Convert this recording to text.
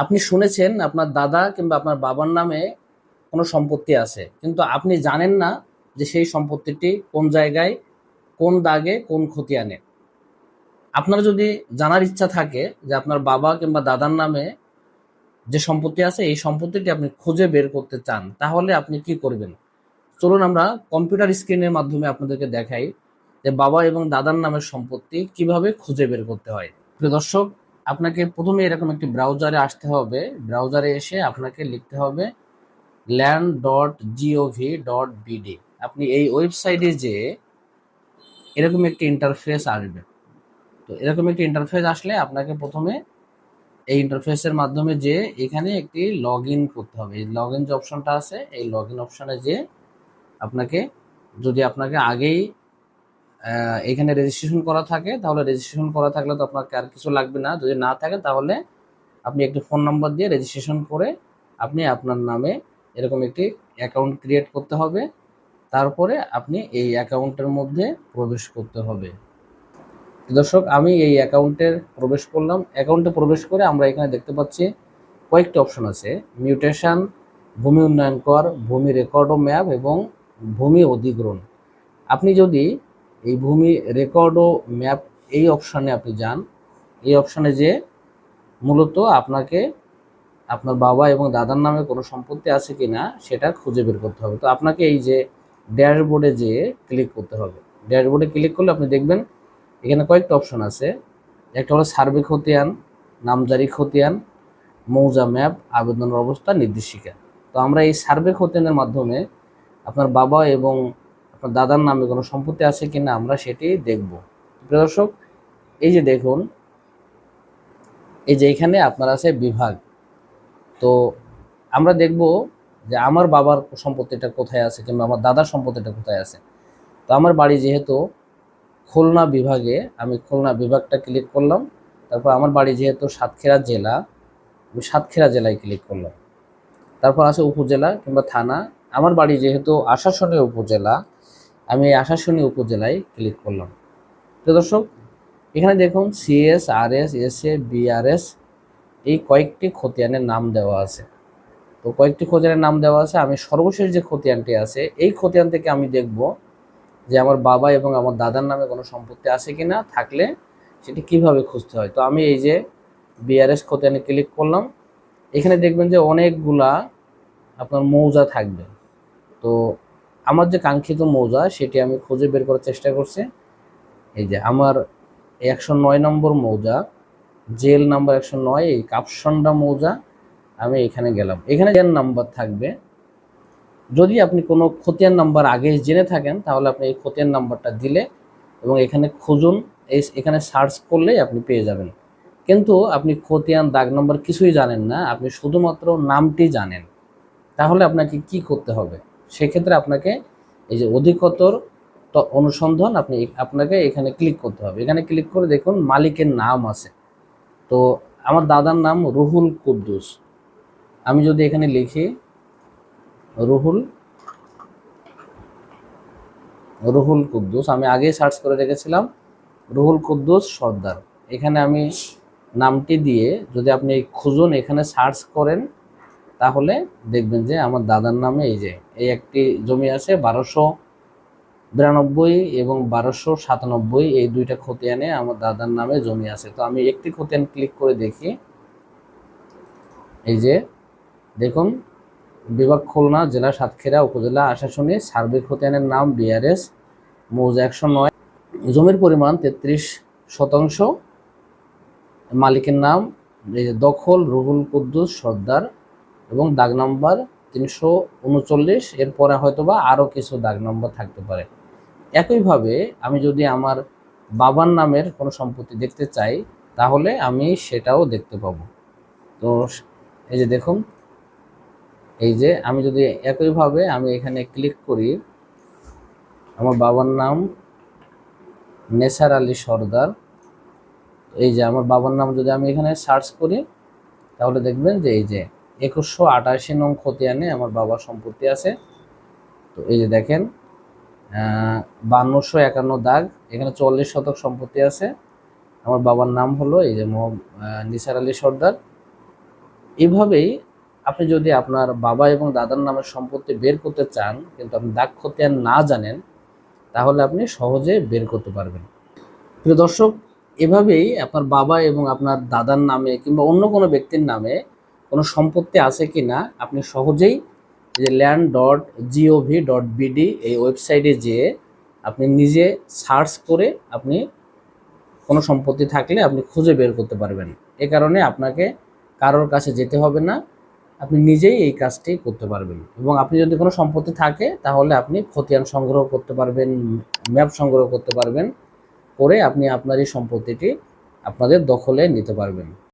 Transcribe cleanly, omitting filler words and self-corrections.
আপনি শুনেছেন আপনার দাদা কিংবা আপনার বাবার নামে কোনো সম্পত্তি আছে, কিন্তু আপনি জানেন না যে সেই সম্পত্তিটি কোন জায়গায়, কোন দাগে, কোন খতিয়ানে। আপনার যদি জানার ইচ্ছা থাকে যে আপনার বাবা কিংবা দাদার নামে যে সম্পত্তি আছে এই সম্পত্তিটি আপনি খুঁজে বের করতে চান, তাহলে আপনি কি করবেন? চলুন আমরা কম্পিউটার স্ক্রিনের মাধ্যমে আপনাদেরকে দেখাই যে বাবা এবং দাদার নামের সম্পত্তি কিভাবে খুঁজে বের করতে হয়। প্রিয় দর্শক, আপনাকে প্রথমে এরকম একটি ব্রাউজারে আসতে হবে। ব্রাউজারে এসে আপনাকে লিখতে হবে land.gov.bd। আপনি এই ওয়েবসাইটে যে এরকম একটি ইন্টারফেস আসবে। তো এরকম একটি ইন্টারফেস আসলে আপনাকে প্রথমে এই ইন্টারফেসের মাধ্যমে যে এখানে একটি লগ ইন করতে হবে। এই লগ ইন যে অপশনটা আছে, এই লগ ইন অপশনে যে আপনাকে, যদি আপনাকে আগেই এখানে রেজিস্ট্রেশন করা থাকে তাহলে রেজিস্ট্রেশন করা থাকলে তো আপনাকে আর কিছু লাগবে না। যদি না থাকে তাহলে আপনি একটি ফোন নাম্বার দিয়ে রেজিস্ট্রেশন করে আপনি আপনার নামে এরকম একটি অ্যাকাউন্ট ক্রিয়েট করতে হবে। তারপরে আপনি এই অ্যাকাউন্টের মধ্যে প্রবেশ করতে হবে। দর্শক, আমি এই অ্যাকাউন্টে প্রবেশ করলাম। অ্যাকাউন্টে প্রবেশ করে আমরা এখানে দেখতে পাচ্ছি কয়েকটি অপশন আছে: মিউটেশন, ভূমি উন্নয়ন কর, ভূমি রেকর্ড ও ম্যাপ এবং ভূমি অধিগ্রহণ। আপনি যদি এই ভূমি রেকর্ড ও ম্যাপ এই অপশানে আপনি যান, এই অপশানে যে মূলত আপনাকে আপনার বাবা এবং দাদার নামে কোনো সম্পত্তি আছে কি না সেটা খুঁজে বের করতে হবে। তো আপনাকে এই যে ড্যাশবোর্ডে যেয়ে ক্লিক করতে হবে। ড্যাশবোর্ডে ক্লিক করলে আপনি দেখবেন এখানে কয়েকটা অপশন আছে। একটা হলো সার্ভে খতিয়ান, নামজারি খতিয়ান, মৌজা ম্যাপ, আবেদনের অবস্থা, নির্দেশিকা। তো আমরা এই সার্ভে খতিয়ানের মাধ্যমে আপনার বাবা এবং আপনার দাদার নামে কোনো সম্পত্তি আছে কিনা আমরা সেটি দেখব। প্রিয় দর্শক, এই যে দেখুন, এই যে এখানে আপনার আছে বিভাগ। তো আমরা দেখব যে আমার বাবার সম্পত্তিটা কোথায় আছে কিংবা আমার দাদার সম্পত্তিটা কোথায় আছে। তো আমার বাড়ি যেহেতু খুলনা বিভাগে, আমি খুলনা বিভাগটা ক্লিক করলাম। তারপর আমার বাড়ি যেহেতু সাতক্ষীরা জেলা, আমি সাতক্ষীরা জেলায় ক্লিক করলাম। তারপর আছে উপজেলা কিংবা থানা। আমার বাড়ি যেহেতু আশাশুনি উপজেলা, আমি এই আশাশুনি উপজেলায় ক্লিক করলাম। তো দর্শক, এখানে দেখুন সিএস, আরএস, এসএ, বিআরএস এই কয়েকটি খতিয়ানের নাম দেওয়া আছে। তো কয়েকটি খতিয়ানের নাম দেওয়া আছে। আমি সর্বশেষ যে খতিয়ানটি আছে এই খতিয়ান থেকে আমি দেখব যে আমার বাবা এবং আমার দাদার নামে কোনো সম্পত্তি আছে কি না, থাকলে সেটি কিভাবে খুঁজতে হয়। তো আমি এই যে বিআরএস খতিয়ানে ক্লিক করলাম। এখানে দেখবেন যে অনেকগুলা আপনার মৌজা থাকবে। তো আমার যে কাঙ্ক্ষিত মৌজা সেটি আমি খুঁজে বের করার চেষ্টা করছি। এই যে আমার 109 নম্বর মৌজা, জেল নাম্বার 109, এই কাপসন্ডা মৌজা। আমি এখানে গেলাম। এখানে যে নাম্বার থাকবে, যদি আপনি কোনো খতিয়ান নাম্বার আগে জেনে থাকেন তাহলে আপনি এই খতিয়ান নাম্বারটা দিলে এবং এখানে খুঁজুন, এখানে সার্চ করলেই আপনি পেয়ে যাবেন। কিন্তু আপনি খতিয়ান, দাগ নম্বর কিছুই জানেন না, আপনি শুধুমাত্র নামটি জানেন, তাহলে আপনাকে কি করতে হবে? সেক্ষেত্রে আপনাকে এই যে অধিকতর অনুসন্ধান, আপনাকে এখানে ক্লিক করতে হবে। এখানে ক্লিক করে দেখুন মালিকের নাম আছে। তো আমার দাদার নাম রুহুল কুদ্দুস। আমি যদি এখানে লিখি রুহুল রুহুল কুদ্দুস, আমি আগেই সার্চ করে রেখেছিলাম রুহুল কুদ্দুস সর্দার। এখানে আমি নামটি দিয়ে যদি আপনি খুঁজুন, এখানে সার্চ করেন, তাহলে দেখবেন যে আমার দাদার নামে এই যে এই একটি জমি আছে 1292 এবং 1297, এই দুইটা খতিয়ানে আমার দাদার নামে জমি আছে। তো আমি একটি খতিয়ান ক্লিক করে দেখি। এই যে দেখুন, বিভাগ খুলনা, জেলা সাতক্ষীরা, উপজেলা আশাশুনি, সার্ভে খতিয়ানের নাম বিআরএস, মৌজা 109, জমির পরিমাণ 33%, মালিকের নাম এই যে দখল রুহুল কুদ্দুস সর্দার এবং দাগ নাম্বার 339। এরপরে হয়তোবা আরও কিছু দাগ নম্বর থাকতে পারে। একইভাবে আমি যদি আমার বাবার নামের কোনো সম্পত্তি দেখতে চাই তাহলে আমি সেটাও দেখতে পাবো। তো এই যে দেখুন, এই যে আমি যদি একইভাবে আমি এখানে ক্লিক করি, আমার বাবার নাম নেসার আলী সর্দার। এই যে আমার বাবার নাম যদি আমি এখানে সার্চ করি তাহলে দেখবেন যে এই যে 2188 নং খতিয়ানে আমার বাবার সম্পত্তি আছে। তো এই যে দেখেন 5251 দাগ, এখানে 40 শতক সম্পত্তি আছে। আমার বাবার নাম হলো এই যে নিসার আলী সর্দার। এভাবেই আপনি যদি আপনার বাবা এবং দাদার নামের সম্পত্তি বের করতে চান কিন্তু আপনি দাগ খতিয়ান না জানেন, তাহলে আপনি সহজে বের করতে পারবেন। প্রিয় দর্শক, এভাবেই আপনার বাবা এবং আপনার দাদার নামে কিংবা অন্য কোনো ব্যক্তির নামে কোনো সম্পত্তি আছে কি না আপনি সহজেই যে land.gov.bd এই ওয়েবসাইটে যেয়ে আপনি নিজে সার্চ করে আপনি কোনো সম্পত্তি থাকলে আপনি খুঁজে বের করতে পারবেন। এ কারণে আপনাকে কারোর কাছে যেতে হবে না, আপনি নিজেই এই কাজটি করতে পারবেন। এবং আপনি যদি কোনো সম্পত্তি থাকে তাহলে আপনি খতিয়ান সংগ্রহ করতে পারবেন, ম্যাপ সংগ্রহ করতে পারবেন, করে আপনি আপনার এই সম্পত্তিটি আপনাদের দখলে নিতে পারবেন।